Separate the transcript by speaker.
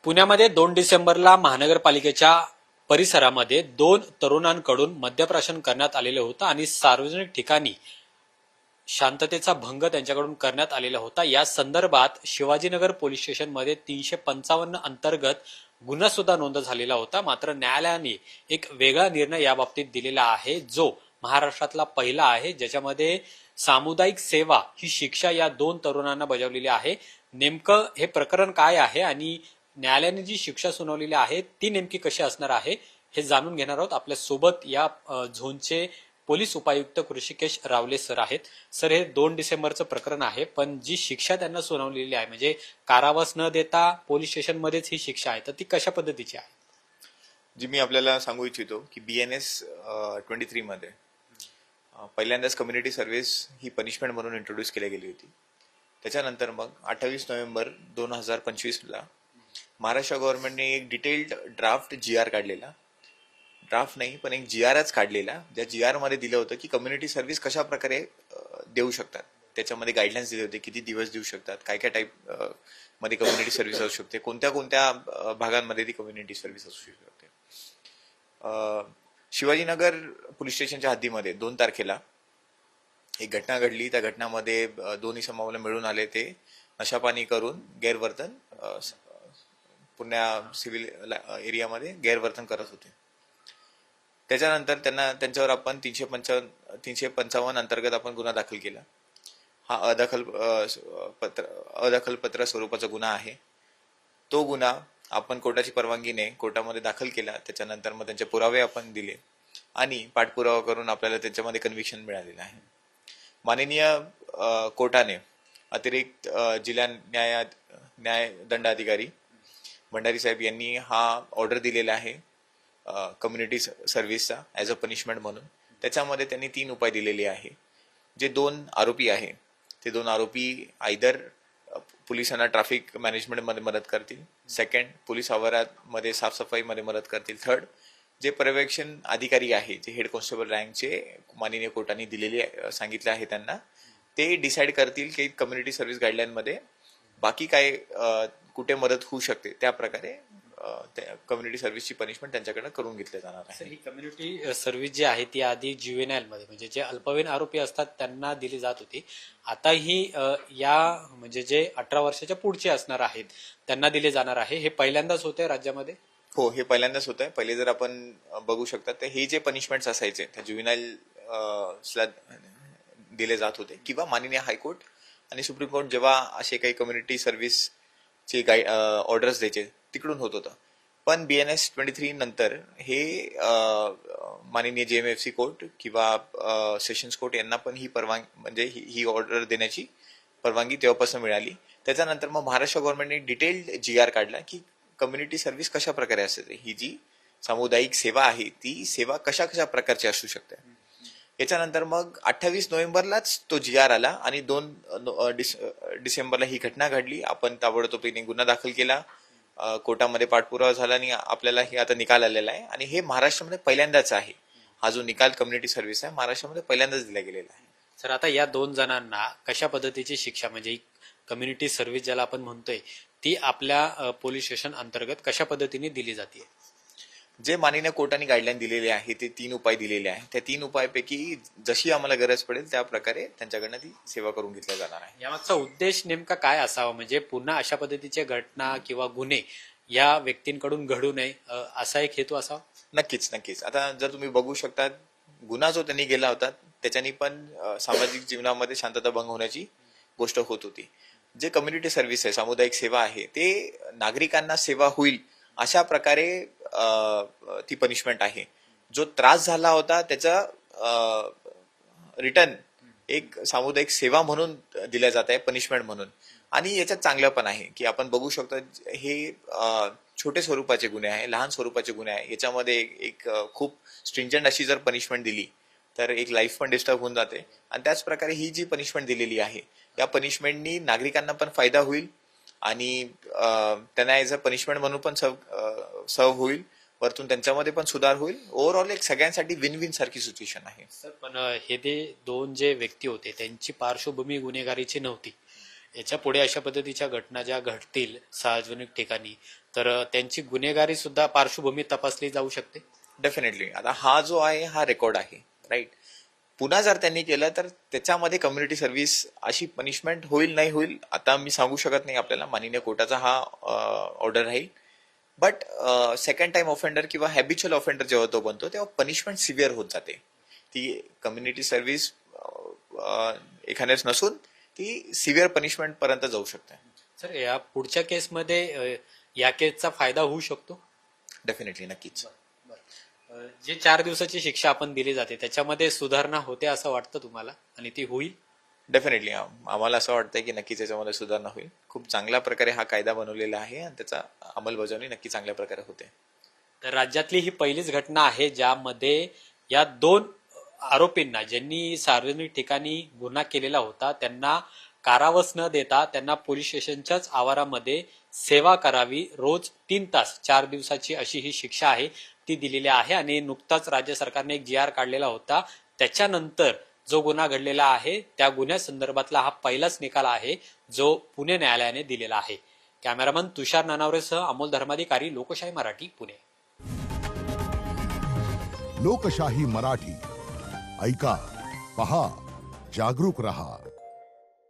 Speaker 1: पुण्यामध्ये 2 डिसेंबरला महानगरपालिकेच्या परिसरामध्ये 2 तरुणांकडून मद्यप्राशन करण्यात आलेलं होतं आणि सार्वजनिक ठिकाणी शांततेचा भंग त्यांच्याकडून करण्यात आलेला होता। या संदर्भात शिवाजीनगर पोलीस स्टेशनमध्ये 355 अंतर्गत गुन्हा सुद्धा नोंद झालेला होता। मात्र न्यायालयाने एक वेगळा निर्णय याबाबतीत दिलेला आहे, जो महाराष्ट्रातला पहिला आहे, ज्याच्यामध्ये सामुदायिक सेवा ही शिक्षा या 2 तरुणांना बजावलेली आहे। नेमकं हे प्रकरण काय आहे आणि न्यायालयाने जी शिक्षा सुनावलेली आहे ती नेमकी कशी असणार आहे हे जाणून घेणार आहोत। आपल्या सोबत या झोनचे पोलीस उपायुक्त ऋषिकेश रावले सर आहेत। सर, हे 2 डिसेंबरचं प्रकरण आहे, पण जी शिक्षा त्यांना सुनावलेली आहे म्हणजे कारावास न देता पोलीस स्टेशनमध्येच ही शिक्षा आहे, तर ती कशा पद्धतीची आहे?
Speaker 2: जी मी आपल्याला सांगू इच्छितो की BNS 23 मध्ये पहिल्यांदाच कम्युनिटी सर्व्हिस ही पनिशमेंट म्हणून इंट्रोड्यूस केली गेली होती। त्याच्यानंतर मग 28 नोव्हेंबर 2025 ला महाराष्ट्र गव्हर्नमेंटने एक डिटेल्ड ड्राफ्ट GR काढलेला, ड्राफ्ट नाही पण एक GRच काढलेला, ज्या GR मध्ये दिलं होतं की कम्युनिटी सर्व्हिस कशा प्रकारे देऊ शकतात। त्याच्यामध्ये गाईडलाईन्स दिले होते, किती दिवस देऊ शकतात, काय काय टाईप मध्ये कम्युनिटी सर्व्हिस असू शकते, कोणत्या कोणत्या भागांमध्ये ती कम्युनिटी सर्व्हिस असू शकते। शिवाजीनगर पोलीस स्टेशनच्या हद्दीमध्ये 2 तारखेला एक घटना घडली। त्या घटनामध्ये 2 इसमाला मिळून आले, ते नशापानी करून गैरवर्तन पुण्या सिव्हिल एरियामध्ये गैरवर्तन करत होते। त्याच्यानंतर त्यांच्यावर आपण 355 अंतर्गत आपण गुन्हा दाखल केला। हा अदखलपत्र स्वरूपाचा गुन्हा आहे। तो गुन्हा आपण कोर्टाची परवानगीने कोर्टामध्ये दाखल केला। त्याच्यानंतर मग त्यांचे पुरावे आपण दिले आणि पाठपुरावा करून आपल्याला त्याच्यामध्ये कन्व्हिक्शन मिळालेलं आहे। माननीय कोर्टाने अतिरिक्त जिल्हा न्याय दंडाधिकारी भंडारी साहेब यांनी हा ऑर्डर दिलेला आहे कम्युनिटी सर्व्हिसचा ॲज अ पनिशमेंट म्हणून। त्याच्यामध्ये त्यांनी 3 उपाय दिलेले आहे। जे 2 आरोपी आहे ते 2 आरोपी आयदर पोलिसांना ट्रॅफिक मॅनेजमेंटमध्ये मदत करतील, सेकंड पोलीस आवारामध्ये साफसफाईमध्ये मदत करतील, थर्ड जे पर्यवेक्षण अधिकारी आहे, जे हेड कॉन्स्टेबल रँकचे माननीय कोर्टाने दिलेले सांगितले आहे, त्यांना ते डिसाईड करतील की कम्युनिटी सर्व्हिस गाईडलाईनमध्ये बाकी काय कुठे मदत होऊ शकते, त्या प्रकारे कम्युनिटी सर्व्हिसची पनिशमेंट त्यांच्याकडे करून घेतली जाणार आहे।
Speaker 1: ही कम्युनिटी सर्व्हिस जी आहे ती आधी ज्युव्हेनाइल मध्ये म्हणजे जे अल्पवयीन आरोपी असतात त्यांना दिली जात होती। आता ही या म्हणजे जे 18 वर्षाच्या पुढचे असणार आहेत त्यांना दिले जाणार आहे। हे पहिल्यांदाच होते राज्यामध्ये?
Speaker 2: हो, हे पहिल्यांदाच होत आहे। पहिले जर आपण बघू शकता तर हे जे पनिशमेंट्स असायचे त्या ज्युव्हेनाइल दिले जात होते, किंवा माननीय हायकोर्ट आणि सुप्रीम कोर्ट जेव्हा असे काही कम्युनिटी सर्व्हिसचे ऑर्डर्स द्यायचे तिकडून होत होतं। पण BNS 23 नंतर हे माननीय JMFC कोर्ट किंवा सेशन्स कोर्ट यांना पण ही परवानगी म्हणजे ही ऑर्डर देण्याची परवानगी तेव्हापासून मिळाली। त्याच्यानंतर मग महाराष्ट्र गव्हर्नमेंटने डिटेल्ड GR काढला की कम्युनिटी सर्व्हिस कशा प्रकारे असते, ही जी सामुदायिक सेवा आहे ती सेवा कशा कशा प्रकारची असू शकते। याच्यानंतर मग 28 नोव्हेंबरलाच तो GR आला आणि 2 डिसेंबरला ही घटना घडली। आपण ताबडतोबीने गुन्हा दाखल केला, कोर्टामध्ये पाठपुरावा झाला आणि आपल्याला हे आता निकाल आलेला आहे। आणि हे महाराष्ट्रामध्ये पहिल्यांदाच आहे, हा जो निकाल कम्युनिटी सर्व्हिस आहे महाराष्ट्रामध्ये पहिल्यांदाच दिला गेलेला आहे।
Speaker 1: सर, आता या 2 जणांना कशा पद्धतीची शिक्षा म्हणजे कम्युनिटी सर्व्हिस ज्याला आपण म्हणतोय ती आपल्या पोलीस स्टेशन अंतर्गत कशा पद्धतीने दिली जाते?
Speaker 2: जे माननीय कोर्टाने गाईडलाईन दिलेले आहे ते 3 उपाय दिलेले आहे। त्या 3 उपायापैकी जशी आम्हाला गरज पडेल त्या प्रकारे त्यांच्याकडनं ती सेवा करून घेतल्या जाणार आहे।
Speaker 1: यामागचा उद्देश नेमका काय असावा, म्हणजे पुन्हा अशा पद्धतीच्या घटना किंवा गुन्हे या व्यक्तींकडून घडू नये असा एक हेतू असावा?
Speaker 2: नक्कीच नक्कीच। आता जर तुम्ही बघू शकता, गुन्हा जो त्यांनी केला होता त्याच्यानी पण सामाजिक जीवनामध्ये शांतता भंग होण्याची गोष्ट होत होती। जे कम्युनिटी सर्व्हिस आहे, सामुदायिक सेवा आहे, ते नागरिकांना सेवा होईल अशा प्रकारे ती पनिशमेंट आहे। जो त्रास झाला होता त्याचा रिटर्न एक सामुदायिक सेवा म्हणून दिल्या जात आहे, पनिशमेंट म्हणून। आणि याच्यात चांगलं पण आहे की आपण बघू शकतो हे छोटे स्वरूपाचे गुन्हे आहे, लहान स्वरूपाचे गुन्हे आहे। याच्यामध्ये एक खूप स्ट्रिंजंट अशी जर पनिशमेंट दिली तर एक लाईफ पण डिस्टर्ब होऊन जाते। आणि त्याच प्रकारे ही जी पनिशमेंट दिलेली आहे या पनिशमेंटनी नागरिकांना पण फायदा होईल आणि त्यांना ॲज अ पनिशमेंट म्हणून पण सर्व होईल, वरतून त्यांच्यामध्ये पण सुधार होईल। ओव्हरऑल एक सगळ्यांसाठी विन विन सारखी सिच्युएशन आहे।
Speaker 1: सर, पण हे ते 2 जे व्यक्ती होते त्यांची पार्श्वभूमी गुन्हेगारीची नव्हती। याच्या पुढे अशा पद्धतीच्या घटना ज्या घडतील सार्वजनिक ठिकाणी तर त्यांची गुन्हेगारी सुद्धा पार्श्वभूमी तपासली जाऊ शकते.
Speaker 2: डेफिनेटली. आता हा जो आहे हा रेकॉर्ड आहे, राईट. पुन्हा जर त्यांनी केलं तर त्याच्यामध्ये कम्युनिटी सर्व्हिस अशी पनिशमेंट होईल नाही होईल आता मी सांगू शकत नाही आपल्याला. माननीय कोर्टाचा हा ऑर्डर राहील. बट सेकंड टाइम ऑफेंडर किंवा हॅबिच्युअल ऑफेंडर जेव्हा तो बनतो तेव्हा पनिशमेंट सिव्हिअर होत जाते. ती कम्युनिटी सर्व्हिस एखाद्याच नसून ती सिव्हिअर पनिशमेंट पर्यंत जाऊ शकते.
Speaker 1: सर, या पुढच्या केसमध्ये या केसचा फायदा होऊ शकतो.
Speaker 2: डेफिनेटली, नक्कीच.
Speaker 1: जे 4 दिवसाची शिक्षा आपण दिली जाते त्याच्यामध्ये सुधारणा होते असं वाटतं तुम्हाला, आणि ती होईल?
Speaker 2: डेफिनेटली आम्हाला असं वाटतंय की नक्कीच याच्यामध्ये सुधारणा होईल. खूप चांगल्या प्रकारे हा कायदा बनवलेला आहे आणि त्याचा अंमलबजावणी नक्की चांगल्या प्रकारे होते.
Speaker 1: तर राज्यातली ही पहिलीच घटना आहे ज्यामध्ये या 2 आरोपींना, ज्यांनी सार्वजनिक ठिकाणी गुन्हा केलेला होता, त्यांना कारावास न देता त्यांना पोलीस स्टेशनच्याच आवारामध्ये सेवा करावी, रोज 3 तास, 4 दिवसाची अशी ही शिक्षा आहे ती दिलेली आहे. आणि नुकताच राज्य सरकारने एक GR काढलेला होता. त्याच्यानंतर जो गुन्हा घडलेला आहे त्या गुन्ह्यासंदर्भातला हा पहिलाच निकाल आहे जो पुणे न्यायालयाने दिलेला आहे. कॅमेरामन तुषार नानावरेसह अमोल धर्माधिकारी, लोकशाही मराठी, पुणे.
Speaker 3: लोकशाही मराठी ऐका, पहा, जागरूक रहा.